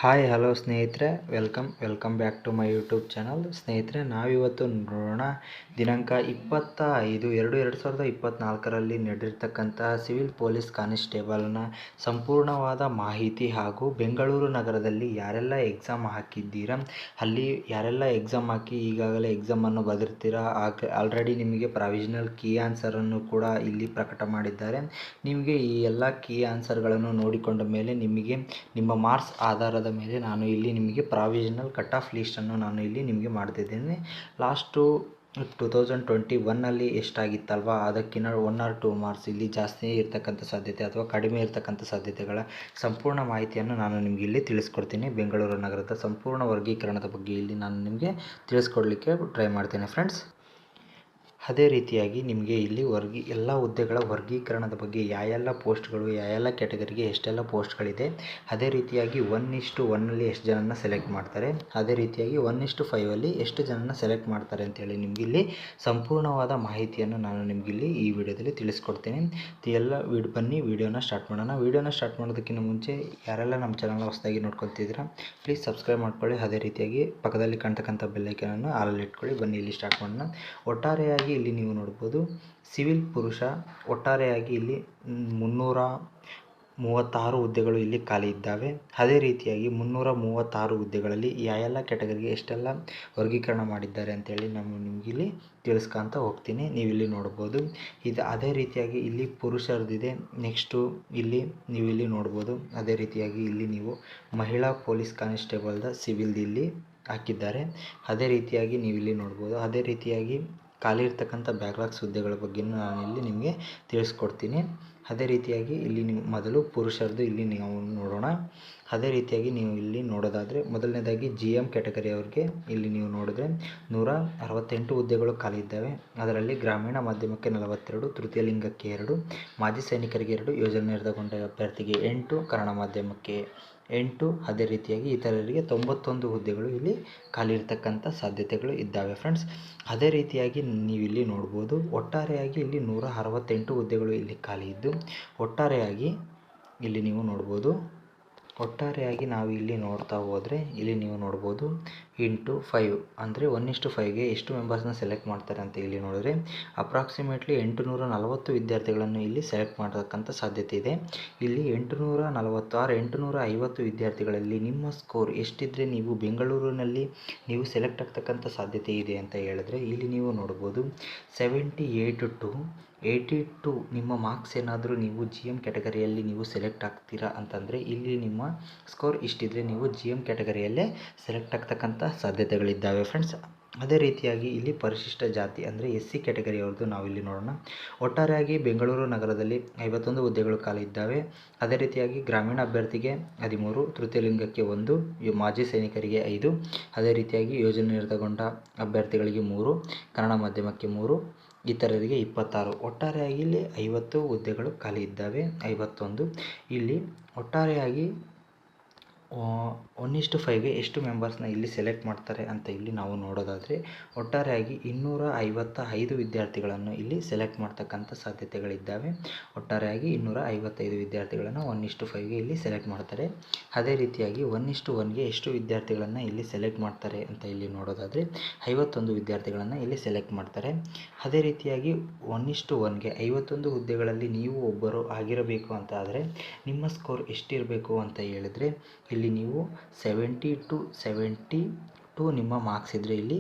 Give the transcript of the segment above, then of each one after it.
Hi hello ಸ್ನೇಹಿತರೆ, welcome back to my YouTube channel. ಸ್ನೇಹಿತರೆ, ನಾವಿವತ್ತು ನೋಡೋಣ ದಿನಾಂಕ 25/2/2024ರಲ್ಲಿ ನಡೆದಿರ್ತಕ್ಕಂಥ ಸಿವಿಲ್ ಪೊಲೀಸ್ ಕಾನಿಸ್ಟೇಬಲ್ನ ಸಂಪೂರ್ಣವಾದ ಮಾಹಿತಿ ಹಾಗೂ ಬೆಂಗಳೂರು ನಗರದಲ್ಲಿ ಯಾರೆಲ್ಲ ಎಕ್ಸಾಮ್ ಹಾಕಿದ್ದೀರಾ, ಅಲ್ಲಿ ಯಾರೆಲ್ಲ ಎಕ್ಸಾಮ್ ಹಾಕಿ ಈಗಾಗಲೇ ಎಕ್ಸಾಮನ್ನು ಬರೆದಿರ್ತೀರಾ, ಆಲ್ರೆಡಿ ನಿಮಗೆ ಪ್ರಾವಿಷನಲ್ ಕೀ ಆನ್ಸರನ್ನು ಕೂಡ ಇಲ್ಲಿ ಪ್ರಕಟ ಮಾಡಿದ್ದಾರೆ. ನಿಮಗೆ ಈ ಎಲ್ಲ ಕೀ ಆನ್ಸರ್ಗಳನ್ನು ನೋಡಿಕೊಂಡ ಮೇಲೆ ನಿಮಗೆ ನಿಮ್ಮ ಮಾರ್ಕ್ಸ್ ಆಧಾರದ ಮೇಲೆ ನಾನು ಇಲ್ಲಿ ನಿಮಗೆ ಪ್ರಾವಿಷನಲ್ ಕಟ್ ಆಫ್ ಲಿಸ್ಟನ್ನು ನಾನು ಇಲ್ಲಿ ನಿಮಗೆ ಮಾಡ್ತಿದ್ದೇನೆ. ಲಾಸ್ಟು 2021ನಲ್ಲಿ ಎಷ್ಟಾಗಿತ್ತಲ್ವ, ಅದಕ್ಕಿಂತ 1 or 2 ಮಾರ್ಕ್ಸ್ ಇಲ್ಲಿ ಜಾಸ್ತಿ ಇರ್ತಕ್ಕಂಥ ಸಾಧ್ಯತೆ ಅಥವಾ ಕಡಿಮೆ ಇರ್ತಕ್ಕಂಥ ಸಾಧ್ಯತೆಗಳ ಸಂಪೂರ್ಣ ಮಾಹಿತಿಯನ್ನು ನಾನು ನಿಮಗೆ ಇಲ್ಲಿ ತಿಳಿಸ್ಕೊಡ್ತೀನಿ. ಬೆಂಗಳೂರು ನಗರದ ಸಂಪೂರ್ಣ ವರ್ಗೀಕರಣದ ಬಗ್ಗೆ ಇಲ್ಲಿ ನಾನು ನಿಮಗೆ ತಿಳಿಸ್ಕೊಡ್ಲಿಕ್ಕೆ ಟ್ರೈ ಮಾಡ್ತೇನೆ ಫ್ರೆಂಡ್ಸ್. ಅದೇ ರೀತಿಯಾಗಿ ನಿಮಗೆ ಇಲ್ಲಿ ಎಲ್ಲ ಹುದ್ದೆಗಳ ವರ್ಗೀಕರಣದ ಬಗ್ಗೆ ಯಾವೆಲ್ಲ ಪೋಸ್ಟ್ಗಳು, ಯಾವೆಲ್ಲ ಕ್ಯಾಟಗರಿಗೆ ಎಷ್ಟೆಲ್ಲ ಪೋಸ್ಟ್ಗಳಿದೆ, ಅದೇ ರೀತಿಯಾಗಿ 1:1ನಲ್ಲಿ ಎಷ್ಟು ಜನನ ಸೆಲೆಕ್ಟ್ ಮಾಡ್ತಾರೆ, ಅದೇ ರೀತಿಯಾಗಿ 1:5ಅಲ್ಲಿ ಎಷ್ಟು ಜನನ ಸೆಲೆಕ್ಟ್ ಮಾಡ್ತಾರೆ ಅಂತೇಳಿ ನಿಮಗೆ ಇಲ್ಲಿ ಸಂಪೂರ್ಣವಾದ ಮಾಹಿತಿಯನ್ನು ನಾನು ನಿಮಗಿಲ್ಲಿ ಈ ವಿಡಿಯೋದಲ್ಲಿ ತಿಳಿಸ್ಕೊಡ್ತೀನಿ. ಎಲ್ಲ ಬನ್ನಿ ವಿಡಿಯೋನ ಸ್ಟಾರ್ಟ್ ಮಾಡೋಣ. ವಿಡಿಯೋನ ಸ್ಟಾರ್ಟ್ ಮಾಡೋದಕ್ಕಿಂತ ಮುಂಚೆ ಯಾರೆಲ್ಲ ನಮ್ಮ ಚಾನಲ್ನ ಹೊಸದಾಗಿ ನೋಡ್ಕೊತಿದ್ದೀರಾ ಪ್ಲೀಸ್ ಸಬ್ಸ್ಕ್ರೈಬ್ ಮಾಡ್ಕೊಳ್ಳಿ. ಅದೇ ರೀತಿಯಾಗಿ ಪಕ್ಕದಲ್ಲಿ ಕಾಣ್ತಕ್ಕಂಥ ಬೆಲ್ಲೈಕನನ್ನು ಆಲಲ್ಲಿ ಇಟ್ಕೊಳ್ಳಿ. ಬನ್ನಿ ಇಲ್ಲಿ ಸ್ಟಾರ್ಟ್ ಮಾಡೋಣ. ಒಟ್ಟಾರೆಯಾಗಿ ಇಲ್ಲಿ ನೀವು ನೋಡ್ಬೋದು, ಸಿವಿಲ್ ಪುರುಷ ಒಟ್ಟಾರೆಯಾಗಿ ಇಲ್ಲಿ 336 ಹುದ್ದೆಗಳು ಇಲ್ಲಿ ಖಾಲಿ ಇದ್ದಾವೆ. ಅದೇ ರೀತಿಯಾಗಿ 336 ಹುದ್ದೆಗಳಲ್ಲಿ ಯಾವೆಲ್ಲ ಕ್ಯಾಟಗರಿಗೆ ಎಷ್ಟೆಲ್ಲ ವರ್ಗೀಕರಣ ಮಾಡಿದ್ದಾರೆ ಅಂತೇಳಿ ನಾನು ನಿಮಗೆ ಇಲ್ಲಿ ತಿಳಿಸ್ಕೊಂತ ಹೋಗ್ತೀನಿ. ನೀವಿಲ್ಲಿ ನೋಡ್ಬೋದು. ಅದೇ ರೀತಿಯಾಗಿ ಇಲ್ಲಿ ಪುರುಷರದಿದೆ. ನೆಕ್ಸ್ಟು ಇಲ್ಲಿ ನೀವಿಲ್ಲಿ ನೋಡ್ಬೋದು. ಅದೇ ರೀತಿಯಾಗಿ ಇಲ್ಲಿ ನೀವು ಮಹಿಳಾ ಪೊಲೀಸ್ ಕಾನಿಸ್ಟೇಬಲ್ದ ಸಿವಿಲ್ದು ಇಲ್ಲಿ ಹಾಕಿದ್ದಾರೆ. ಅದೇ ರೀತಿಯಾಗಿ ನೀವಿಲ್ಲಿ ನೋಡ್ಬೋದು. ಅದೇ ರೀತಿಯಾಗಿ ಖಾಲಿ ಇರ್ತಕ್ಕಂಥ ಬ್ಯಾಕ್ಲಾಗ್ಸ್ ಹುದ್ದೆಗಳ ಬಗ್ಗೆ ನಾನು ಇಲ್ಲಿ ನಿಮಗೆ ತಿಳಿಸ್ಕೊಡ್ತೀನಿ. ಅದೇ ರೀತಿಯಾಗಿ ಇಲ್ಲಿ ನೀವು ಮೊದಲು ಪುರುಷರದು ಇಲ್ಲಿ ನಾವು ನೋಡೋಣ. ಅದೇ ರೀತಿಯಾಗಿ ನೀವು ಇಲ್ಲಿ ನೋಡೋದಾದರೆ ಮೊದಲನೇದಾಗಿ GM ಕ್ಯಾಟಗರಿ ಅವ್ರಿಗೆ ಇಲ್ಲಿ ನೀವು ನೋಡಿದ್ರೆ 168 ಹುದ್ದೆಗಳು ಖಾಲಿ ಇದ್ದಾವೆ. ಅದರಲ್ಲಿ ಗ್ರಾಮೀಣ ಮಾಧ್ಯಮಕ್ಕೆ 42, ತೃತೀಯ ಲಿಂಗಕ್ಕೆ 2, ಮಾಜಿ ಸೈನಿಕರಿಗೆ 2, ಯೋಜನೆ ನಿರ್ಧಗೊಂಡ ಅಭ್ಯರ್ಥಿಗೆ 8, ಕನ್ನಡ ಮಾಧ್ಯಮಕ್ಕೆ 8, ಅದೇ ರೀತಿಯಾಗಿ ಇತರರಿಗೆ 91 ಹುದ್ದೆಗಳು ಇಲ್ಲಿ ಖಾಲಿ ಇರ್ತಕ್ಕಂಥ ಸಾಧ್ಯತೆಗಳು ಇದ್ದಾವೆ ಫ್ರೆಂಡ್ಸ್. ಅದೇ ರೀತಿಯಾಗಿ ನೀವಿಲ್ಲಿ ನೋಡ್ಬೋದು, ಒಟ್ಟಾರೆಯಾಗಿ ಇಲ್ಲಿ 168 ಹುದ್ದೆಗಳು ಇಲ್ಲಿ ಖಾಲಿ ಇದ್ದು, ಒಟ್ಟಾರೆಯಾಗಿ ಇಲ್ಲಿ ನೀವು ನೋಡ್ಬೋದು. ಒಟ್ಟಾರೆಯಾಗಿ ನಾವು ಇಲ್ಲಿ ನೋಡ್ತಾ ಹೋದರೆ ಇಲ್ಲಿ ನೀವು ನೋಡ್ಬೋದು 5 ಅಂದರೆ 1:5ಗೆ ಎಷ್ಟು ಮೆಂಬರ್ಸ್ನ ಸೆಲೆಕ್ಟ್ ಮಾಡ್ತಾರೆ ಅಂತ ಇಲ್ಲಿ ನೋಡಿದ್ರೆ ಅಪ್ರಾಕ್ಸಿಮೇಟ್ಲಿ 840 ವಿದ್ಯಾರ್ಥಿಗಳನ್ನು ಇಲ್ಲಿ ಸೆಲೆಕ್ಟ್ ಮಾಡತಕ್ಕಂಥ ಸಾಧ್ಯತೆ ಇದೆ. ಇಲ್ಲಿ 840 850 ವಿದ್ಯಾರ್ಥಿಗಳಲ್ಲಿ ನಿಮ್ಮ ಸ್ಕೋರ್ ಎಷ್ಟಿದ್ರೆ ನೀವು ಬೆಂಗಳೂರಿನಲ್ಲಿ ನೀವು ಸೆಲೆಕ್ಟ್ ಆಗ್ತಕ್ಕಂಥ ಸಾಧ್ಯತೆ ಇದೆ ಅಂತ ಹೇಳಿದ್ರೆ ಇಲ್ಲಿ ನೀವು ನೋಡ್ಬೋದು 78 to 82 ನಿಮ್ಮ ಮಾರ್ಕ್ಸ್ ಏನಾದರೂ ನೀವು GM ಕ್ಯಾಟಗರಿಯಲ್ಲಿ ನೀವು ಸೆಲೆಕ್ಟ್ ಆಗ್ತೀರಾ ಅಂತಂದರೆ ಇಲ್ಲಿ ನಿಮ್ಮ ಸ್ಕೋರ್ ಇಷ್ಟಿದ್ರೆ ನೀವು GM ಕ್ಯಾಟಗರಿಯಲ್ಲೇ ಸೆಲೆಕ್ಟ್ ಆಗ್ತಕ್ಕಂಥ ಸಾಧ್ಯತೆಗಳಿದ್ದಾವೆ ಫ್ರೆಂಡ್ಸ್. ಅದೇ ರೀತಿಯಾಗಿ ಇಲ್ಲಿ ಪರಿಶಿಷ್ಟ ಜಾತಿ ಅಂದರೆ SC ಕ್ಯಾಟಗರಿಯವ್ರದ್ದು ನಾವಿಲ್ಲಿ ನೋಡೋಣ. ಒಟ್ಟಾರೆಯಾಗಿ ಬೆಂಗಳೂರು ನಗರದಲ್ಲಿ 51 ಹುದ್ದೆಗಳು ಖಾಲಿ ಇದ್ದಾವೆ. ಅದೇ ರೀತಿಯಾಗಿ ಗ್ರಾಮೀಣ ಅಭ್ಯರ್ಥಿಗೆ 13, ತೃತೀಯ ಲಿಂಗಕ್ಕೆ 1, ಮಾಜಿ ಸೈನಿಕರಿಗೆ 5, ಅದೇ ರೀತಿಯಾಗಿ ಯೋಜನೆ ನಿರ್ಧಗೊಂಡ ಅಭ್ಯರ್ಥಿಗಳಿಗೆ 3, ಕನ್ನಡ ಮಾಧ್ಯಮಕ್ಕೆ 3, ಇತರರಿಗೆ 26. ಒಟ್ಟಾರೆಯಾಗಿ ಇಲ್ಲಿ 50 ಹುದ್ದೆಗಳು ಖಾಲಿ ಇದ್ದಾವೆ. 51 ಇಲ್ಲಿ ಒಟ್ಟಾರೆಯಾಗಿ 1:5ಗೆ ಎಷ್ಟು ಮೆಂಬರ್ಸ್ನ ಇಲ್ಲಿ ಸೆಲೆಕ್ಟ್ ಮಾಡ್ತಾರೆ ಅಂತ ಇಲ್ಲಿ ನಾವು ನೋಡೋದಾದರೆ ಒಟ್ಟಾರೆಯಾಗಿ 255 ವಿದ್ಯಾರ್ಥಿಗಳನ್ನು ಇಲ್ಲಿ ಸೆಲೆಕ್ಟ್ ಮಾಡ್ತಕ್ಕಂಥ ಸಾಧ್ಯತೆಗಳಿದ್ದಾವೆ. ಒಟ್ಟಾರೆಯಾಗಿ 255 ವಿದ್ಯಾರ್ಥಿಗಳನ್ನು 1:5ಗೆ ಇಲ್ಲಿ ಸೆಲೆಕ್ಟ್ ಮಾಡ್ತಾರೆ. ಅದೇ ರೀತಿಯಾಗಿ 1:1ಗೆ ಎಷ್ಟು ವಿದ್ಯಾರ್ಥಿಗಳನ್ನು ಇಲ್ಲಿ ಸೆಲೆಕ್ಟ್ ಮಾಡ್ತಾರೆ ಅಂತ ಇಲ್ಲಿ ನೋಡೋದಾದರೆ 51 ವಿದ್ಯಾರ್ಥಿಗಳನ್ನು ಇಲ್ಲಿ ಸೆಲೆಕ್ಟ್ ಮಾಡ್ತಾರೆ. ಅದೇ ರೀತಿಯಾಗಿ 1:1ಗೆ 51 ಹುದ್ದೆಗಳಲ್ಲಿ ನೀವು ಒಬ್ಬರು ಆಗಿರಬೇಕು ಅಂತ ಆದರೆ ನಿಮ್ಮ ಸ್ಕೋರ್ ಎಷ್ಟಿರಬೇಕು ಅಂತ ಹೇಳಿದ್ರೆ ಇಲ್ಲಿ ನೀವು 70 to 72 ನಿಮ್ಮ ಮಾರ್ಕ್ಸ್ ಇದ್ದರೆ ಇಲ್ಲಿ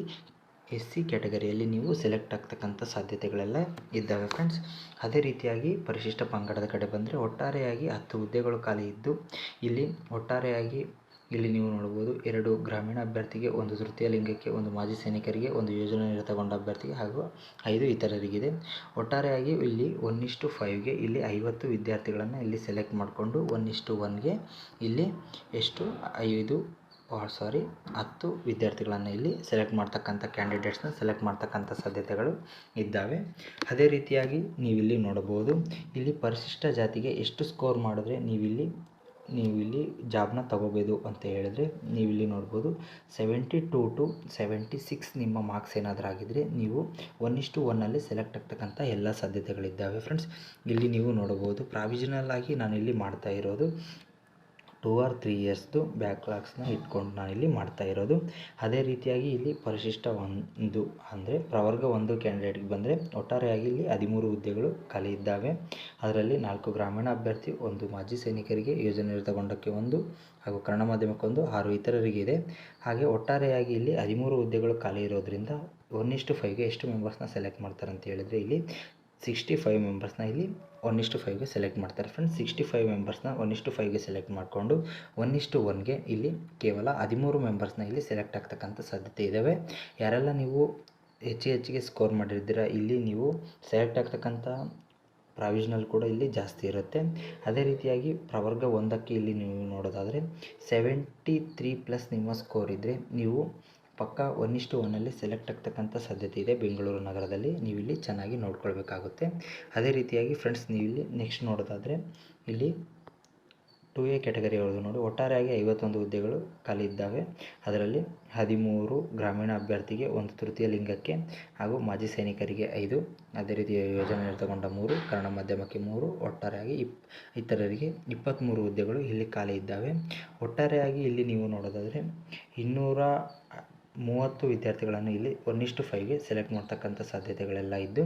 SC ಕ್ಯಾಟಗರಿಯಲ್ಲಿ ನೀವು ಸೆಲೆಕ್ಟ್ ಆಗ್ತಕ್ಕಂಥ ಸಾಧ್ಯತೆಗಳೆಲ್ಲ ಇದ್ದಾವೆ ಫ್ರೆಂಡ್ಸ್. ಅದೇ ರೀತಿಯಾಗಿ ಪರಿಶಿಷ್ಟ ಪಂಗಡದ ಕಡೆ ಬಂದರೆ ಒಟ್ಟಾರೆಯಾಗಿ 10 ಹುದ್ದೆಗಳು ಖಾಲಿ ಇದ್ದು ಇಲ್ಲಿ ಒಟ್ಟಾರೆಯಾಗಿ ಇಲ್ಲಿ ನೀವು ನೋಡ್ಬೋದು 2 ಗ್ರಾಮೀಣ ಅಭ್ಯರ್ಥಿಗೆ, 1 ತೃತೀಯ ಲಿಂಗಕ್ಕೆ, 1 ಮಾಜಿ ಸೈನಿಕರಿಗೆ, 1 ಯೋಜನೆ ನಿರತಗೊಂಡ ಅಭ್ಯರ್ಥಿಗೆ ಹಾಗೂ 5 ಇತರರಿಗಿದೆ. ಒಟ್ಟಾರೆಯಾಗಿ ಇಲ್ಲಿ 1:5ಗೆ ಇಲ್ಲಿ 50 ವಿದ್ಯಾರ್ಥಿಗಳನ್ನು ಇಲ್ಲಿ ಸೆಲೆಕ್ಟ್ ಮಾಡಿಕೊಂಡು 1:1ಗೆ ಇಲ್ಲಿ ಎಷ್ಟು 10 ವಿದ್ಯಾರ್ಥಿಗಳನ್ನು ಇಲ್ಲಿ ಸೆಲೆಕ್ಟ್ ಮಾಡ್ತಕ್ಕಂಥ ಕ್ಯಾಂಡಿಡೇಟ್ಸ್ನ ಸೆಲೆಕ್ಟ್ ಮಾಡ್ತಕ್ಕಂಥ ಸಾಧ್ಯತೆಗಳು ಇದ್ದಾವೆ. ಅದೇ ರೀತಿಯಾಗಿ ನೀವಿಲ್ಲಿ ನೋಡಬಹುದು, ಇಲ್ಲಿ ಪರಿಶಿಷ್ಟ ಜಾತಿಗೆ ಎಷ್ಟು ಸ್ಕೋರ್ ಮಾಡಿದ್ರೆ ನೀವಿಲ್ಲಿ ಜಾಬ್ನ ತಗೋಬೋದು ಅಂತ ಹೇಳಿದ್ರೆ ನೀವಿಲ್ಲಿ ನೋಡ್ಬೋದು 72 to 76 ನಿಮ್ಮ ಮಾರ್ಕ್ಸ್ ಏನಾದರೂ ಆಗಿದ್ದರೆ ನೀವು 1:1ನಲ್ಲಿ ಸೆಲೆಕ್ಟ್ ಆಗ್ತಕ್ಕಂಥ ಎಲ್ಲ ಸಾಧ್ಯತೆಗಳಿದ್ದಾವೆ ಫ್ರೆಂಡ್ಸ್. ಇಲ್ಲಿ ನೀವು ನೋಡಬಹುದು ಪ್ರಾವಿಷನಲ್ ಆಗಿ ನಾನಿಲ್ಲಿ ಮಾಡ್ತಾ ಇರೋದು 2 ಆರ್ 3 ಇಯರ್ಸ್ದು ಬ್ಯಾಕ್ಲಾಗ್ಸ್ನ ಇಟ್ಕೊಂಡು ನಾನಿಲ್ಲಿ ಮಾಡ್ತಾ ಇರೋದು. ಅದೇ ರೀತಿಯಾಗಿ ಇಲ್ಲಿ ಪರಿಶಿಷ್ಟ 1 ಅಂದರೆ ಪ್ರವರ್ಗ 1 ಕ್ಯಾಂಡಿಡೇಟ್ಗೆ ಬಂದರೆ ಒಟ್ಟಾರೆಯಾಗಿ ಇಲ್ಲಿ 13 ಹುದ್ದೆಗಳು ಖಾಲಿ ಇದ್ದಾವೆ. ಅದರಲ್ಲಿ 4 ಗ್ರಾಮೀಣ ಅಭ್ಯರ್ಥಿ, 1 ಮಾಜಿ ಸೈನಿಕರಿಗೆ, ಯೋಜನೆ ನಿರತಗೊಂಡಕ್ಕೆ 1 ಹಾಗೂ ಕನ್ನಡ ಮಾಧ್ಯಮಕ್ಕೆ 1, 6 ಇತರರಿಗೆ ಇದೆ. ಹಾಗೆ ಒಟ್ಟಾರೆಯಾಗಿ ಇಲ್ಲಿ 13 ಹುದ್ದೆಗಳು ಖಾಲಿ ಇರೋದ್ರಿಂದ 1:5ಗೆ ಎಷ್ಟು ಮೆಂಬರ್ಸ್ನ ಸೆಲೆಕ್ಟ್ ಮಾಡ್ತಾರೆ ಅಂತ ಹೇಳಿದರೆ ಇಲ್ಲಿ 65 ಮೆಂಬರ್ಸ್ನ ಇಲ್ಲಿ 1:5ಗೆ ಸೆಲೆಕ್ಟ್ ಮಾಡ್ತಾರೆ ಫ್ರೆಂಡ್ಸ್. 65 ಮೆಂಬರ್ಸ್ನ 1:5ಗೆ ಸೆಲೆಕ್ಟ್ ಮಾಡಿಕೊಂಡು 1:1ಗೆ ಇಲ್ಲಿ ಕೇವಲ 13 ಮೆಂಬರ್ಸ್ನ ಇಲ್ಲಿ ಸೆಲೆಕ್ಟ್ ಆಗ್ತಕ್ಕಂಥ ಸಾಧ್ಯತೆ ಇದ್ದಾವೆ. ಯಾರೆಲ್ಲ ನೀವು ಹೆಚ್ಚಿಗೆ ಸ್ಕೋರ್ ಮಾಡಿರ್ತೀರ ಇಲ್ಲಿ ನೀವು ಸೆಲೆಕ್ಟ್ ಆಗ್ತಕ್ಕಂಥ ಪ್ರಾವಿಷನಲ್ ಕೂಡ ಇಲ್ಲಿ ಜಾಸ್ತಿ ಇರುತ್ತೆ. ಅದೇ ರೀತಿಯಾಗಿ ಪ್ರವರ್ಗ 1ಕ್ಕೆ ಇಲ್ಲಿ ನೀವು ನೋಡೋದಾದರೆ 73+ ನಿಮ್ಮ ಸ್ಕೋರ್ ಇದ್ದರೆ ನೀವು ಪಕ್ಕ 1:1ಲ್ಲಿ ಸೆಲೆಕ್ಟ್ ಆಗ್ತಕ್ಕಂಥ ಸಾಧ್ಯತೆ ಇದೆ ಬೆಂಗಳೂರು ನಗರದಲ್ಲಿ. ನೀವಿಲ್ಲಿ ಚೆನ್ನಾಗಿ ನೋಡ್ಕೊಳ್ಬೇಕಾಗುತ್ತೆ. ಅದೇ ರೀತಿಯಾಗಿ ಫ್ರೆಂಡ್ಸ್ ನೀವಿಲ್ಲಿ ನೆಕ್ಸ್ಟ್ ನೋಡೋದಾದರೆ ಇಲ್ಲಿ 2A ಕ್ಯಾಟಗರಿ ಅವ್ರದ್ದು ನೋಡಿ ಒಟ್ಟಾರೆಯಾಗಿ 51 ಹುದ್ದೆಗಳು ಖಾಲಿ ಇದ್ದಾವೆ. ಅದರಲ್ಲಿ 13 ಗ್ರಾಮೀಣ ಅಭ್ಯರ್ಥಿಗೆ, 1 ತೃತೀಯ ಲಿಂಗಕ್ಕೆ ಹಾಗೂ ಮಾಜಿ ಸೈನಿಕರಿಗೆ 5, ಅದೇ ರೀತಿ ಯೋಜನೆ ನಿರತಗೊಂಡ 3, ಕನ್ನಡ ಮಾಧ್ಯಮಕ್ಕೆ 3, ಒಟ್ಟಾರೆಯಾಗಿ ಇತರರಿಗೆ 23 ಹುದ್ದೆಗಳು ಇಲ್ಲಿ ಖಾಲಿ ಇದ್ದಾವೆ. ಒಟ್ಟಾರೆಯಾಗಿ ಇಲ್ಲಿ ನೀವು ನೋಡೋದಾದರೆ 230 ವಿದ್ಯಾರ್ಥಿಗಳನ್ನು ಇಲ್ಲಿ 1:5ಗೆ ಸೆಲೆಕ್ಟ್ ಮಾಡ್ತಕ್ಕಂಥ ಸಾಧ್ಯತೆಗಳೆಲ್ಲ ಇದ್ದು,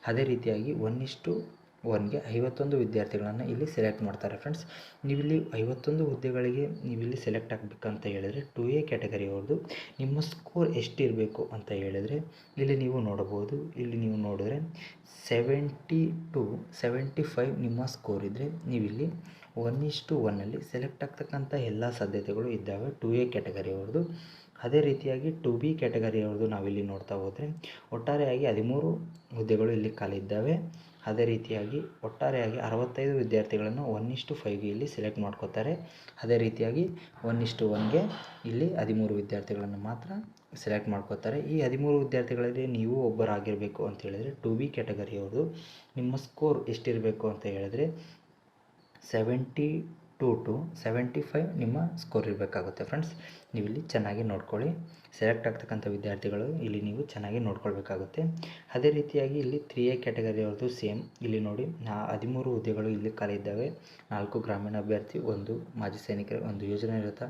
ಅದೇ ರೀತಿಯಾಗಿ 1:1ಗೆ 51 ವಿದ್ಯಾರ್ಥಿಗಳನ್ನು ಇಲ್ಲಿ ಸೆಲೆಕ್ಟ್ ಮಾಡ್ತಾರೆ ಫ್ರೆಂಡ್ಸ್. ನೀವಿಲ್ಲಿ 51 ಹುದ್ದೆಗಳಿಗೆ ನೀವಿಲ್ಲಿ ಸೆಲೆಕ್ಟ್ ಆಗಬೇಕಂತ ಹೇಳಿದರೆ 2A ಕ್ಯಾಟಗರಿ ಅವ್ರದ್ದು ನಿಮ್ಮ ಸ್ಕೋರ್ ಎಷ್ಟಿರಬೇಕು ಅಂತ ಹೇಳಿದರೆ ಇಲ್ಲಿ ನೀವು ನೋಡಬಹುದು. ಇಲ್ಲಿ ನೀವು ನೋಡಿದ್ರೆ 70 to 75 ನಿಮ್ಮ ಸ್ಕೋರ್ ಇದ್ದರೆ ನೀವಿಲ್ಲಿ 1:1ಲ್ಲಿ ಸೆಲೆಕ್ಟ್ ಆಗ್ತಕ್ಕಂಥ ಎಲ್ಲ ಸಾಧ್ಯತೆಗಳು ಇದ್ದಾವೆ 2A ಕ್ಯಾಟಗರಿ ಅವ್ರದ್ದು. ಅದೇ ರೀತಿಯಾಗಿ 2B ಕ್ಯಾಟಗರಿ ಅವ್ರದ್ದು ನಾವಿಲ್ಲಿ ನೋಡ್ತಾ ಹೋದರೆ ಒಟ್ಟಾರೆಯಾಗಿ 13 ಹುದ್ದೆಗಳು ಇಲ್ಲಿ ಖಾಲಿ ಇದ್ದಾವೆ. ಅದೇ ರೀತಿಯಾಗಿ ಒಟ್ಟಾರೆಯಾಗಿ 65 ವಿದ್ಯಾರ್ಥಿಗಳನ್ನು 1:5ಗೆ ಇಲ್ಲಿ ಸೆಲೆಕ್ಟ್ ಮಾಡ್ಕೋತಾರೆ. ಅದೇ ರೀತಿಯಾಗಿ 1:1ಗೆ ಇಲ್ಲಿ 13 ವಿದ್ಯಾರ್ಥಿಗಳನ್ನು ಮಾತ್ರ ಸೆಲೆಕ್ಟ್ ಮಾಡ್ಕೋತಾರೆ. ಈ 13 ವಿದ್ಯಾರ್ಥಿಗಳಲ್ಲಿ ನೀವು ಒಬ್ಬರಾಗಿರಬೇಕು ಅಂತ ಹೇಳಿದರೆ 2B ಕ್ಯಾಟಗರಿ ಅವ್ರದ್ದು ನಿಮ್ಮ ಸ್ಕೋರ್ ಎಷ್ಟಿರಬೇಕು ಅಂತ ಹೇಳಿದ್ರೆ 72 to 75 ನಿಮ್ಮ ಸ್ಕೋರ್ ಇರಬೇಕಾಗುತ್ತೆ ಫ್ರೆಂಡ್ಸ್. ನೀವಿಲ್ಲಿ ಚೆನ್ನಾಗಿ ನೋಡ್ಕೊಳ್ಳಿ. ಸೆಲೆಕ್ಟ್ ಆಗ್ತಕ್ಕಂಥ ವಿದ್ಯಾರ್ಥಿಗಳು ಇಲ್ಲಿ ನೀವು ಚೆನ್ನಾಗಿ ನೋಡ್ಕೊಳ್ಬೇಕಾಗುತ್ತೆ. ಅದೇ ರೀತಿಯಾಗಿ ಇಲ್ಲಿ 3A ಕ್ಯಾಟಗರಿ ಅವ್ರದ್ದು ಸೇಮ್ ಇಲ್ಲಿ ನೋಡಿ 13 ಹುದ್ದೆಗಳು ಇಲ್ಲಿ ಖಾಲಿ ಇದ್ದಾವೆ. 4 ಗ್ರಾಮೀಣ ಅಭ್ಯರ್ಥಿ, 1 ಮಾಜಿ ಸೈನಿಕರು, 1 ಯೋಜನೆ ನಿರತ,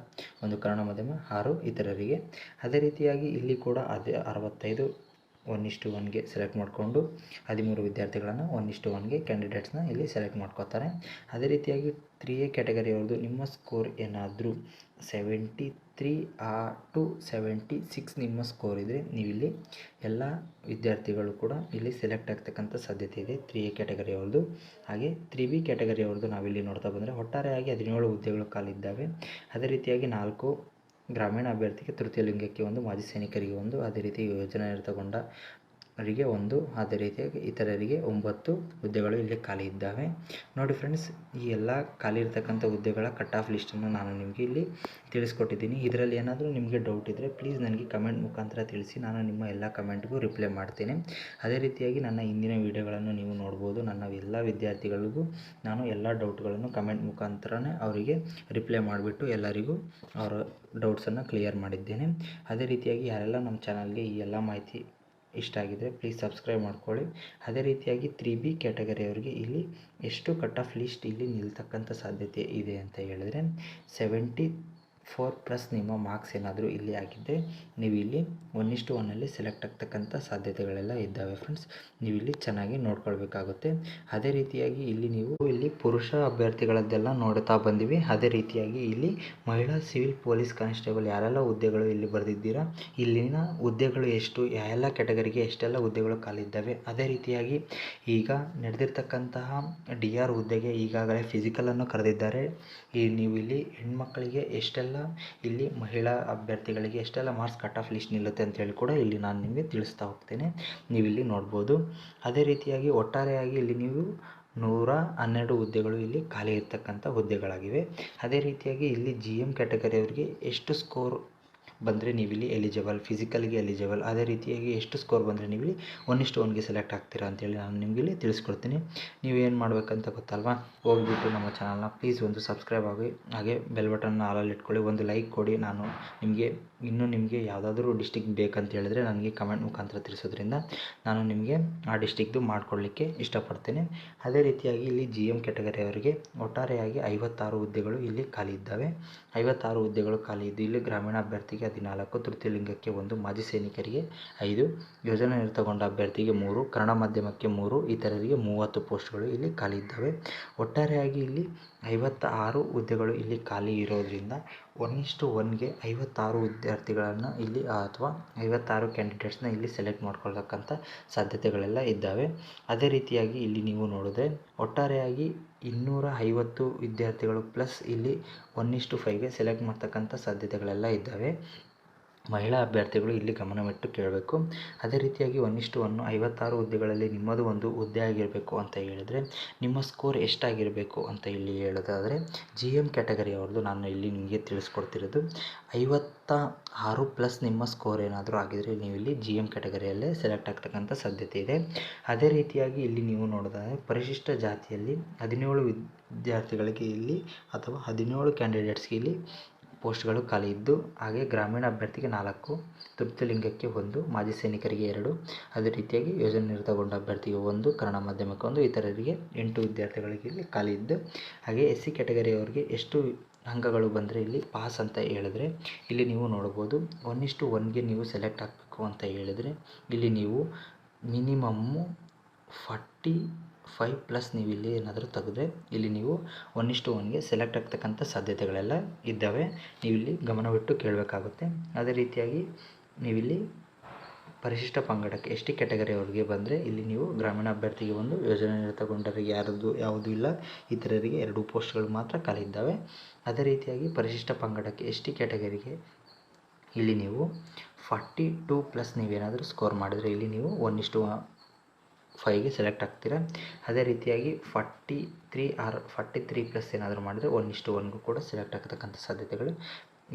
1 ಕನ್ನಡ ಮಾಧ್ಯಮ, 6 ಇತರರಿಗೆ. ಅದೇ ರೀತಿಯಾಗಿ ಇಲ್ಲಿ ಕೂಡ ಅದೇ 65 1:1ಗೆ ಸೆಲೆಕ್ಟ್ ಮಾಡಿಕೊಂಡು 13 ವಿದ್ಯಾರ್ಥಿಗಳನ್ನು 1:1ಗೆ ಕ್ಯಾಂಡಿಡೇಟ್ಸ್ನ ಇಲ್ಲಿ ಸೆಲೆಕ್ಟ್ ಮಾಡ್ಕೋತಾರೆ. ಅದೇ ರೀತಿಯಾಗಿ 3A ಕ್ಯಾಟಗರಿ ಅವ್ರದ್ದು ನಿಮ್ಮ ಸ್ಕೋರ್ ಏನಾದರೂ 73 to 76 ನಿಮ್ಮ ಸ್ಕೋರ್ ಇದ್ದರೆ ನೀವಿಲ್ಲಿ ಎಲ್ಲ ವಿದ್ಯಾರ್ಥಿಗಳು ಕೂಡ ಇಲ್ಲಿ ಸೆಲೆಕ್ಟ್ ಆಗ್ತಕ್ಕಂಥ ಸಾಧ್ಯತೆ ಇದೆ 3A ಕ್ಯಾಟಗರಿ ಅವ್ರದ್ದು. ಹಾಗೆ 3B ಕ್ಯಾಟಗರಿ ಅವ್ರದ್ದು ನಾವಿಲ್ಲಿ ನೋಡ್ತಾ ಬಂದರೆ ಒಟ್ಟಾರೆಯಾಗಿ 17 ಹುದ್ದೆಗಳು ಖಾಲಿದ್ದಾವೆ. ಅದೇ ರೀತಿಯಾಗಿ 4 ಗ್ರಾಮೀಣ ಅಭ್ಯರ್ಥಿಗೆ, ತೃತೀಯ ಲಿಂಗಕ್ಕೆ 1, ಮಾಜಿ ಸೈನಿಕರಿಗೆ 1, ಅದೇ ರೀತಿ ಯೋಜನೆ ನಿರತಗೊಂಡರಿಗೆ 1, ಅದೇ ರೀತಿಯಾಗಿ ಇತರರಿಗೆ 9 ಹುದ್ದೆಗಳು ಇಲ್ಲಿ ಖಾಲಿ ಇದ್ದಾವೆ. ನೋಡಿ ಫ್ರೆಂಡ್ಸ್, ಈ ಎಲ್ಲ ಖಾಲಿ ಇರತಕ್ಕಂಥ ಹುದ್ದೆಗಳ ಕಟ್ ಆಫ್ ಲಿಸ್ಟನ್ನು ನಾನು ನಿಮಗೆ ಇಲ್ಲಿ ತಿಳಿಸ್ಕೊಟ್ಟಿದ್ದೀನಿ. ಇದರಲ್ಲಿ ಏನಾದರೂ ನಿಮಗೆ ಡೌಟ್ ಇದ್ದರೆ ಪ್ಲೀಸ್ ನನಗೆ ಕಮೆಂಟ್ ಮುಖಾಂತರ ತಿಳಿಸಿ. ನಾನು ನಿಮ್ಮ ಎಲ್ಲ ಕಮೆಂಟ್ಗೂ ರಿಪ್ಲೈ ಮಾಡ್ತೇನೆ. ಅದೇ ರೀತಿಯಾಗಿ ನನ್ನ ಹಿಂದಿನ ವಿಡಿಯೋಗಳನ್ನು ನೀವು ನೋಡ್ಬೋದು. ನನ್ನ ಎಲ್ಲ ವಿದ್ಯಾರ್ಥಿಗಳಿಗೂ ನಾನು ಎಲ್ಲ ಡೌಟ್ಗಳನ್ನು ಕಮೆಂಟ್ ಮುಖಾಂತರನೇ ಅವರಿಗೆ ರಿಪ್ಲೈ ಮಾಡಿಬಿಟ್ಟು ಎಲ್ಲರಿಗೂ ಅವರ ಡೌಟ್ಸನ್ನು ಕ್ಲಿಯರ್ ಮಾಡಿದ್ದೇನೆ. ಅದೇ ರೀತಿಯಾಗಿ ಯಾರೆಲ್ಲ ನಮ್ಮ ಚಾನಲ್ಗೆ ಈ ಎಲ್ಲ ಮಾಹಿತಿ ಇಷ್ಟ ಆಗಿದ್ದರೆ ಪ್ಲೀಸ್ ಸಬ್ಸ್ಕ್ರೈಬ್ ಮಾಡ್ಕೊಳ್ಳಿ. ಅದೇ ರೀತಿಯಾಗಿ 3B ಕ್ಯಾಟಗರಿ ಅವರಿಗೆ ಇಲ್ಲಿ ಎಷ್ಟು ಕಟ್ ಆಫ್ ಲಿಸ್ಟ್ ಇಲ್ಲಿ ನಿಲ್ತಕ್ಕಂಥ ಸಾಧ್ಯತೆ ಇದೆ ಅಂತ ಹೇಳಿದರೆ 74+ ನಿಮ್ಮ ಮಾರ್ಕ್ಸ್ ಏನಾದರೂ ಇಲ್ಲಿ ಆಗಿದ್ದರೆ ನೀವು ಇಲ್ಲಿ 1:1ಲ್ಲಿ ಸೆಲೆಕ್ಟ್ ಆಗ್ತಕ್ಕಂಥ ಸಾಧ್ಯತೆಗಳೆಲ್ಲ ಇದ್ದಾವೆ ಫ್ರೆಂಡ್ಸ್. ನೀವು ಇಲ್ಲಿ ಚೆನ್ನಾಗಿ ನೋಡ್ಕೊಳ್ಬೇಕಾಗುತ್ತೆ. ಅದೇ ರೀತಿಯಾಗಿ ಇಲ್ಲಿ ನೀವು ಇಲ್ಲಿ ಪುರುಷ ಅಭ್ಯರ್ಥಿಗಳದ್ದೆಲ್ಲ ನೋಡ್ತಾ ಬಂದಿವಿ. ಅದೇ ರೀತಿಯಾಗಿ ಇಲ್ಲಿ ಮಹಿಳಾ ಸಿವಿಲ್ ಪೊಲೀಸ್ ಕಾನ್ಸ್ಟೇಬಲ್ ಯಾರೆಲ್ಲ ಹುದ್ದೆಗಳು ಇಲ್ಲಿ ಬರೆದಿದ್ದೀರಾ, ಇಲ್ಲಿನ ಹುದ್ದೆಗಳು ಎಷ್ಟು, ಯಾವೆಲ್ಲ ಕ್ಯಾಟಗರಿಗೆ ಎಷ್ಟೆಲ್ಲ ಹುದ್ದೆಗಳು ಖಾಲಿದ್ದಾವೆ. ಅದೇ ರೀತಿಯಾಗಿ ಈಗ ನಡೆದಿರ್ತಕ್ಕಂತಹ DR ಹುದ್ದೆಗೆ ಈಗಾಗಲೇ ಫಿಸಿಕಲನ್ನು ಕರೆದಿದ್ದಾರೆ. ನೀವು ಇಲ್ಲಿ ಹೆಣ್ಮಕ್ಕಳಿಗೆ ಎಷ್ಟೆಲ್ಲ ಇಲ್ಲಿ ಮಹಿಳಾ ಅಭ್ಯರ್ಥಿಗಳಿಗೆ ಎಷ್ಟೆಲ್ಲ ಮಾರ್ಕ್ಸ್ ಕಟ್ ಆಫ್ ಲಿಸ್ಟ್ ನಿಲ್ಲುತ್ತೆ ಅಂತೇಳಿ ಕೂಡ ಇಲ್ಲಿ ನಾನು ನಿಮಗೆ ತಿಳಿಸ್ತಾ ಹೋಗ್ತೇನೆ. ನೀವಿಲ್ಲಿ ನೋಡ್ಬೋದು. ಅದೇ ರೀತಿಯಾಗಿ ಒಟ್ಟಾರೆಯಾಗಿ ಇಲ್ಲಿ ನೀವು 112 ಹುದ್ದೆಗಳು ಇಲ್ಲಿ ಖಾಲಿ ಇರ್ತಕ್ಕಂಥ ಹುದ್ದೆಗಳಾಗಿವೆ. ಅದೇ ರೀತಿಯಾಗಿ ಇಲ್ಲಿ GM ಕ್ಯಾಟಗರಿ ಅವರಿಗೆ ಎಷ್ಟು ಸ್ಕೋರ್ ಬಂದರೆ ನೀವಿಲ್ಲಿ ಎಲಿಜಿಬಲ್, ಫಿಸಿಕಲ್ಗೆ ಎಲಿಜಿಬಲ್. ಅದೇ ರೀತಿಯಾಗಿ ಎಷ್ಟು ಸ್ಕೋರ್ ಬಂದರೆ ನೀವಿಲ್ಲಿ 1:1ಗೆ ಸೆಲೆಕ್ಟ್ ಆಗ್ತೀರಾ ಅಂತೇಳಿ ನಾನು ನಿಮಗೆ ಇಲ್ಲಿ ತಿಳಿಸ್ಕೊಡ್ತೀನಿ. ನೀವೇನು ಮಾಡಬೇಕಂತ ಗೊತ್ತಲ್ವಾ? ಹೋಗ್ಬಿಟ್ಟು ನಮ್ಮ ಚಾನಲ್ನ ಪ್ಲೀಸ್ ಒಂದು ಸಬ್ಸ್ಕ್ರೈಬ್ ಆಗಿ, ಹಾಗೆ ಬೆಲ್ ಬಟನ್ನ ಆಲಲ್ಲಿ ಇಟ್ಕೊಳ್ಳಿ, ಒಂದು ಲೈಕ್ ಕೊಡಿ. ನಾನು ನಿಮಗೆ ಯಾವುದಾದ್ರೂ ಡಿಸ್ಟಿಕ್ ಬೇಕಂತ ಹೇಳಿದ್ರೆ ನನಗೆ ಕಮೆಂಟ್ ಮುಖಾಂತರ ತಿಳಿಸೋದ್ರಿಂದ ನಾನು ನಿಮಗೆ ಆ ಡಿಸ್ಟಿಕ್ದು ಮಾಡಿಕೊಡ್ಲಿಕ್ಕೆ ಇಷ್ಟಪಡ್ತೇನೆ. ಅದೇ ರೀತಿಯಾಗಿ ಇಲ್ಲಿ GM ಕ್ಯಾಟಗರಿ ಅವರಿಗೆ ಒಟ್ಟಾರೆಯಾಗಿ 56 ಹುದ್ದೆಗಳು ಇಲ್ಲಿ ಖಾಲಿ ಇದ್ದಾವೆ. 56 ಹುದ್ದೆಗಳು ಖಾಲಿ ಇದ್ದು ಇಲ್ಲಿ ಗ್ರಾಮೀಣ ಅಭ್ಯರ್ಥಿಗೆ 14, ತೃತೀಯ ಲಿಂಗಕ್ಕೆ 1, ಮಾಜಿ ಸೈನಿಕರಿಗೆ 5, ಯೋಜನಾ ನಿರತಗೊಂಡ ಅಭ್ಯರ್ಥಿಗೆ 3, ಕನ್ನಡ ಮಾಧ್ಯಮಕ್ಕೆ 3, ಇತರರಿಗೆ 30 ಪೋಸ್ಟ್ಗಳು ಇಲ್ಲಿ ಖಾಲಿ ಇದ್ದಾವೆ. ಒಟ್ಟಾರೆಯಾಗಿ ಇಲ್ಲಿ 56 ಹುದ್ದೆಗಳು ಇಲ್ಲಿ ಖಾಲಿ ಇರೋದ್ರಿಂದ 1:1ಗೆ 56 ವಿದ್ಯಾರ್ಥಿಗಳನ್ನು ಇಲ್ಲಿ ಅಥವಾ 56 ಕ್ಯಾಂಡಿಡೇಟ್ಸ್ನ ಇಲ್ಲಿ ಸೆಲೆಕ್ಟ್ ಮಾಡ್ಕೊಳ್ತಕ್ಕಂಥ ಸಾಧ್ಯತೆಗಳೆಲ್ಲ ಇದ್ದಾವೆ. ಅದೇ ರೀತಿಯಾಗಿ ಇಲ್ಲಿ ನೀವು ನೋಡಿದ್ರೆ ಒಟ್ಟಾರೆಯಾಗಿ 250 ವಿದ್ಯಾರ್ಥಿಗಳು ಪ್ಲಸ್ ಇಲ್ಲಿ 1:5ಗೆ ಸೆಲೆಕ್ಟ್ ಮಾಡ್ತಕ್ಕಂಥ ಸಾಧ್ಯತೆಗಳೆಲ್ಲ ಇದ್ದಾವೆ. ಮಹಿಳಾ ಅಭ್ಯರ್ಥಿಗಳು ಇಲ್ಲಿ ಗಮನವಿಟ್ಟು ಕೇಳಬೇಕು. ಅದೇ ರೀತಿಯಾಗಿ 1:1 56 ಹುದ್ದೆಗಳಲ್ಲಿ ನಿಮ್ಮದು ಒಂದು ಹುದ್ದೆ ಆಗಿರಬೇಕು ಅಂತ ಹೇಳಿದರೆ ನಿಮ್ಮ ಸ್ಕೋರ್ ಎಷ್ಟಾಗಿರಬೇಕು ಅಂತ ಇಲ್ಲಿ ಹೇಳೋದಾದರೆ GM ಕ್ಯಾಟಗರಿ ಅವ್ರದ್ದು ನಾನು ಇಲ್ಲಿ ನಿಮಗೆ ತಿಳಿಸ್ಕೊಡ್ತಿರೋದು 56 ಪ್ಲಸ್ ನಿಮ್ಮ ಸ್ಕೋರ್ ಏನಾದರೂ ಆಗಿದರೆ ನೀವು ಇಲ್ಲಿ GM ಕ್ಯಾಟಗರಿಯಲ್ಲೇ ಸೆಲೆಕ್ಟ್ ಆಗ್ತಕ್ಕಂಥ ಸಾಧ್ಯತೆ ಇದೆ. ಅದೇ ರೀತಿಯಾಗಿ ಇಲ್ಲಿ ನೀವು ನೋಡೋದಾದರೆ ಪರಿಶಿಷ್ಟ ಜಾತಿಯಲ್ಲಿ 17 ವಿದ್ಯಾರ್ಥಿಗಳಿಗೆ ಇಲ್ಲಿ ಅಥವಾ 17 ಕ್ಯಾಂಡಿಡೇಟ್ಸ್ಗೆ ಇಲ್ಲಿ ಪೋಸ್ಟ್ಗಳು ಖಾಲಿ ಇದ್ದು, ಹಾಗೆ ಗ್ರಾಮೀಣ ಅಭ್ಯರ್ಥಿಗೆ 4, ತೃತೀಯ ಲಿಂಗಕ್ಕೆ 1, ಮಾಜಿ ಸೈನಿಕರಿಗೆ 2, ಅದೇ ರೀತಿಯಾಗಿ ಯೋಜನೆ ನಿರತಗೊಂಡ ಅಭ್ಯರ್ಥಿಗೆ 1, ಕನ್ನಡ ಮಾಧ್ಯಮಕ್ಕೆ 1, ಇತರರಿಗೆ 8 ವಿದ್ಯಾರ್ಥಿಗಳಿಗೆ ಇಲ್ಲಿ ಖಾಲಿ ಇದ್ದು, ಹಾಗೆ SC ಕ್ಯಾಟಗರಿಯವರಿಗೆ ಎಷ್ಟು ಅಂಕಗಳು ಬಂದರೆ ಇಲ್ಲಿ ಪಾಸ್ ಅಂತ ಹೇಳಿದ್ರೆ ಇಲ್ಲಿ ನೀವು ನೋಡ್ಬೋದು 1:1ಗೆ ನೀವು ಸೆಲೆಕ್ಟ್ ಆಗಬೇಕು ಅಂತ ಹೇಳಿದರೆ ಇಲ್ಲಿ ನೀವು ಮಿನಿಮಮ್ಮು 45 ಪ್ಲಸ್ ನೀವು ಇಲ್ಲಿ ಏನಾದರೂ ತೆಗೆದ್ರೆ ಇಲ್ಲಿ ನೀವು 1:1ಗೆ ಸೆಲೆಕ್ಟ್ ಆಗ್ತಕ್ಕಂಥ ಸಾಧ್ಯತೆಗಳೆಲ್ಲ ಇದ್ದಾವೆ. ನೀವಿಲ್ಲಿ ಗಮನವಿಟ್ಟು ಕೇಳಬೇಕಾಗುತ್ತೆ. ಅದೇ ರೀತಿಯಾಗಿ ನೀವಿಲ್ಲಿ ಪರಿಶಿಷ್ಟ ಪಂಗಡಕ್ಕೆ ST ಕ್ಯಾಟಗರಿ ಅವರಿಗೆ ಬಂದರೆ ಇಲ್ಲಿ ನೀವು ಗ್ರಾಮೀಣ ಅಭ್ಯರ್ಥಿಗೆ 1, ಯೋಜನೆ ನಿರತಗೊಂಡರಿಗೆ ಯಾವುದೂ ಇಲ್ಲ, ಇತರರಿಗೆ 2 ಪೋಸ್ಟ್ಗಳು ಮಾತ್ರ ಖಾಲಿ ಇದ್ದಾವೆ. ಅದೇ ರೀತಿಯಾಗಿ ಪರಿಶಿಷ್ಟ ಪಂಗಡಕ್ಕೆ ST ಕ್ಯಾಟಗರಿಗೆ ಇಲ್ಲಿ ನೀವು 42 ಪ್ಲಸ್ ನೀವೇನಾದರೂ ಸ್ಕೋರ್ ಮಾಡಿದರೆ ಇಲ್ಲಿ ನೀವು 1:5ಗೆ ಸೆಲೆಕ್ಟ್ ಆಗ್ತೀರಾ. ಅದೇ ರೀತಿಯಾಗಿ 43 ಪ್ಲಸ್ ಏನಾದರೂ ಮಾಡಿದರೆ 1:1ಗೂ ಕೂಡ ಸೆಲೆಕ್ಟ್ ಆಗ್ತಕ್ಕಂಥ ಸಾಧ್ಯತೆಗಳು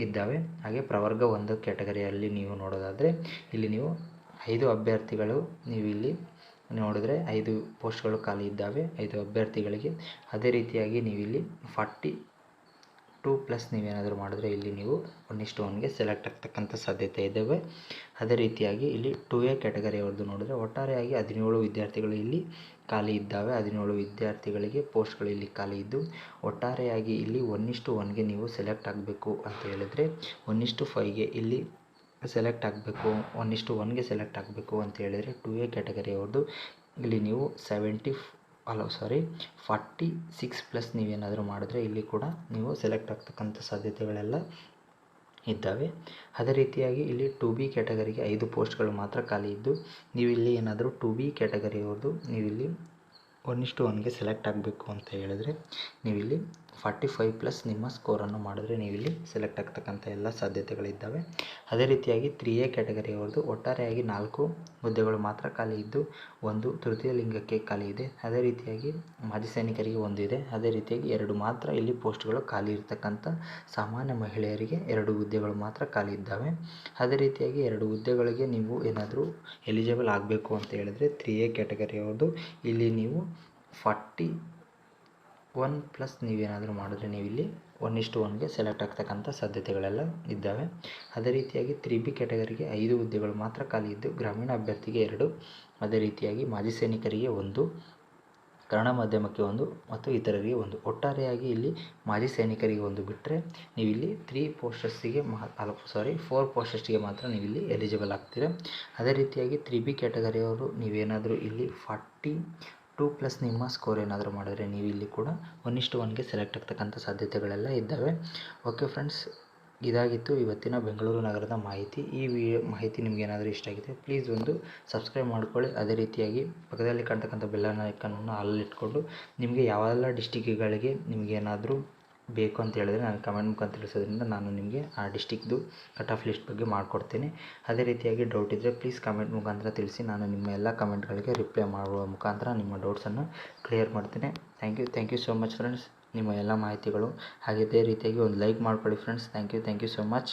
ಇದ್ದಾವೆ. ಹಾಗೆ ಪ್ರವರ್ಗ 1 ಕ್ಯಾಟಗರಿಯಲ್ಲಿ ನೀವು ನೋಡೋದಾದರೆ ಇಲ್ಲಿ ನೀವು 5 ಅಭ್ಯರ್ಥಿಗಳು ನೀವು ಇಲ್ಲಿ ನೋಡಿದ್ರೆ 5 ಪೋಸ್ಟ್ಗಳು ಖಾಲಿ ಇದ್ದಾವೆ 5 ಅಭ್ಯರ್ಥಿಗಳಿಗೆ. ಅದೇ ರೀತಿಯಾಗಿ ನೀವಿಲ್ಲಿ 42 ಪ್ಲಸ್ ನೀವೇನಾದರೂ ಮಾಡಿದ್ರೆ ಇಲ್ಲಿ ನೀವು 1:1ಗೆ ಸೆಲೆಕ್ಟ್ ಆಗ್ತಕ್ಕಂಥ ಸಾಧ್ಯತೆ ಇದ್ದಾವೆ. ಅದೇ ರೀತಿಯಾಗಿ ಇಲ್ಲಿ 2A ಕ್ಯಾಟಗರಿ ಅವ್ರದ್ದು ನೋಡಿದ್ರೆ ಒಟ್ಟಾರೆಯಾಗಿ 17 ವಿದ್ಯಾರ್ಥಿಗಳು ಇಲ್ಲಿ ಖಾಲಿ ಇದ್ದಾವೆ. 17 ವಿದ್ಯಾರ್ಥಿಗಳಿಗೆ ಪೋಸ್ಟ್ಗಳು ಇಲ್ಲಿ ಖಾಲಿ ಇದ್ದು, ಒಟ್ಟಾರೆಯಾಗಿ ಇಲ್ಲಿ 1:1ಗೆ ನೀವು ಸೆಲೆಕ್ಟ್ ಆಗಬೇಕು ಅಂತ ಹೇಳಿದರೆ 1:5ಗೆ ಇಲ್ಲಿ ಸೆಲೆಕ್ಟ್ ಆಗಬೇಕು, 1:1ಗೆ ಸೆಲೆಕ್ಟ್ ಆಗಬೇಕು ಅಂತ ಹೇಳಿದರೆ 2A ಕ್ಯಾಟಗರಿ ಅವ್ರದ್ದು ಇಲ್ಲಿ ನೀವು 46 ಪ್ಲಸ್ ನೀವೇನಾದರೂ ಮಾಡಿದ್ರೆ ಇಲ್ಲಿ ಕೂಡ ನೀವು ಸೆಲೆಕ್ಟ್ ಆಗ್ತಕ್ಕಂಥ ಸಾಧ್ಯತೆಗಳೆಲ್ಲ ಇದ್ದಾವೆ. ಅದೇ ರೀತಿಯಾಗಿ ಇಲ್ಲಿ 2B ಕ್ಯಾಟಗರಿಗೆ 5 ಪೋಸ್ಟ್ಗಳು ಮಾತ್ರ ಖಾಲಿ ಇದ್ದು, ನೀವಿಲ್ಲಿ ಏನಾದರೂ 2B ಕ್ಯಾಟಗರಿಯವ್ರದ್ದು ನೀವಿಲ್ಲಿ 1:1ಗೆ ಸೆಲೆಕ್ಟ್ ಆಗಬೇಕು ಅಂತ ಹೇಳಿದರೆ ನೀವಿಲ್ಲಿ 45 ಪ್ಲಸ್ ನಿಮ್ಮ ಸ್ಕೋರನ್ನು ಮಾಡಿದ್ರೆ ನೀವಿಲ್ಲಿ ಸೆಲೆಕ್ಟ್ ಆಗ್ತಕ್ಕಂಥ ಎಲ್ಲ ಸಾಧ್ಯತೆಗಳಿದ್ದಾವೆ. ಅದೇ ರೀತಿಯಾಗಿ 3A ಕ್ಯಾಟಗರಿಯವ್ರದ್ದು ಒಟ್ಟಾರೆಯಾಗಿ 4 ಹುದ್ದೆಗಳು ಮಾತ್ರ ಖಾಲಿ ಇದ್ದು, 1 ತೃತೀಯ ಲಿಂಗಕ್ಕೆ ಖಾಲಿ ಇದೆ. ಅದೇ ರೀತಿಯಾಗಿ ಮಾಜಿ ಸೈನಿಕರಿಗೆ 1 ಇದೆ. ಅದೇ ರೀತಿಯಾಗಿ 2 ಮಾತ್ರ ಇಲ್ಲಿ ಪೋಸ್ಟ್ಗಳು ಖಾಲಿ ಇರತಕ್ಕಂಥ ಸಾಮಾನ್ಯ ಮಹಿಳೆಯರಿಗೆ 2 ಹುದ್ದೆಗಳು ಮಾತ್ರ ಖಾಲಿ ಇದ್ದಾವೆ. ಅದೇ ರೀತಿಯಾಗಿ 2 ಹುದ್ದೆಗಳಿಗೆ ನೀವು ಏನಾದರೂ ಎಲಿಜಿಬಲ್ ಆಗಬೇಕು ಅಂತ ಹೇಳಿದ್ರೆ 3A ಕ್ಯಾಟಗರಿಯವ್ರದ್ದು ಇಲ್ಲಿ ನೀವು 41 ಪ್ಲಸ್ ನೀವೇನಾದರೂ ಮಾಡಿದ್ರೆ ನೀವಿಲ್ಲಿ 1:1ಗೆ ಸೆಲೆಕ್ಟ್ ಆಗ್ತಕ್ಕಂಥ ಸಾಧ್ಯತೆಗಳೆಲ್ಲ ಇದ್ದಾವೆ. ಅದೇ ರೀತಿಯಾಗಿ 3B ಕ್ಯಾಟಗರಿಗೆ 5 ಹುದ್ದೆಗಳು ಮಾತ್ರ ಖಾಲಿ ಇದ್ದು, ಗ್ರಾಮೀಣ ಅಭ್ಯರ್ಥಿಗೆ 2, ಅದೇ ರೀತಿಯಾಗಿ ಮಾಜಿ ಸೈನಿಕರಿಗೆ 1, ಕನ್ನಡ ಮಾಧ್ಯಮಕ್ಕೆ 1 ಮತ್ತು ಇತರರಿಗೆ 1. ಒಟ್ಟಾರೆಯಾಗಿ ಇಲ್ಲಿ ಮಾಜಿ ಸೈನಿಕರಿಗೆ 1 ಬಿಟ್ಟರೆ ನೀವಿಲ್ಲಿ 4 ಪೋಸ್ಟಸ್ಗೆ ಮಾತ್ರ ನೀವಿಲ್ಲಿ ಎಲಿಜಿಬಲ್ ಆಗ್ತೀರಾ. ಅದೇ ರೀತಿಯಾಗಿ 3B ಕ್ಯಾಟಗರಿಯವರು ನೀವೇನಾದರೂ ಇಲ್ಲಿ 42 ಪ್ಲಸ್ ನಿಮ್ಮ ಸ್ಕೋರ್ ಏನಾದರೂ ಮಾಡಿದ್ರೆ ನೀವು ಇಲ್ಲಿ ಕೂಡ 1:1ಗೆ ಸೆಲೆಕ್ಟ್ ಆಗ್ತಕ್ಕಂಥ ಸಾಧ್ಯತೆಗಳೆಲ್ಲ ಇದ್ದಾವೆ. ಓಕೆ ಫ್ರೆಂಡ್ಸ್, ಇದಾಗಿತ್ತು ಇವತ್ತಿನ ಬೆಂಗಳೂರು ನಗರದ ಮಾಹಿತಿ. ಈ ಮಾಹಿತಿ ನಿಮ್ಗೆ ಏನಾದರೂ ಇಷ್ಟ ಆಗಿದೆ ಪ್ಲೀಸ್ ಒಂದು ಸಬ್ಸ್ಕ್ರೈಬ್ ಮಾಡ್ಕೊಳ್ಳಿ. ಅದೇ ರೀತಿಯಾಗಿ ಪಕ್ಕದಲ್ಲಿ ಕಾಣ್ತಕ್ಕಂಥ ಬೆಲ್ ಐಕಾನನ್ನು ಆಲಲ್ಲಿ ಇಟ್ಕೊಂಡು ನಿಮಗೆ ಯಾವೆಲ್ಲ ಡಿಸ್ಟಿಕ್ಗಳಿಗೆ ನಿಮಗೇನಾದರೂ ಬೇಕು ಅಂತ ಹೇಳಿದ್ರೆ ನಾನು ಕಮೆಂಟ್ ಮುಖಾಂತರ ತಿಳಿಸೋದ್ರಿಂದ ನಾನು ನಿಮಗೆ ಆ ಡಿಸ್ಟಿಕ್ದು ಕಟ್ ಆಫ್ ಲಿಸ್ಟ್ ಬಗ್ಗೆ ಮಾಡಿಕೊಡ್ತೀನಿ. ಅದೇ ರೀತಿಯಾಗಿ ಡೌಟ್ ಇದ್ದರೆ ಪ್ಲೀಸ್ ಕಮೆಂಟ್ ಮುಖಾಂತರ ತಿಳಿಸಿ. ನಾನು ನಿಮ್ಮ ಎಲ್ಲ ಕಮೆಂಟ್ಗಳಿಗೆ ರಿಪ್ಲೈ ಮಾಡುವ ಮುಖಾಂತರ ನಿಮ್ಮ ಡೌಟ್ಸನ್ನು ಕ್ಲಿಯರ್ ಮಾಡ್ತೀನಿ. Thank you so much friends. ನಿಮ್ಮ ಎಲ್ಲ ಮಾಹಿತಿಗಳು ಹಾಗೆ ಇದೇ ರೀತಿಯಾಗಿ ಒಂದು ಲೈಕ್ ಮಾಡ್ಕೊಳ್ಳಿ friends. Thank you so much.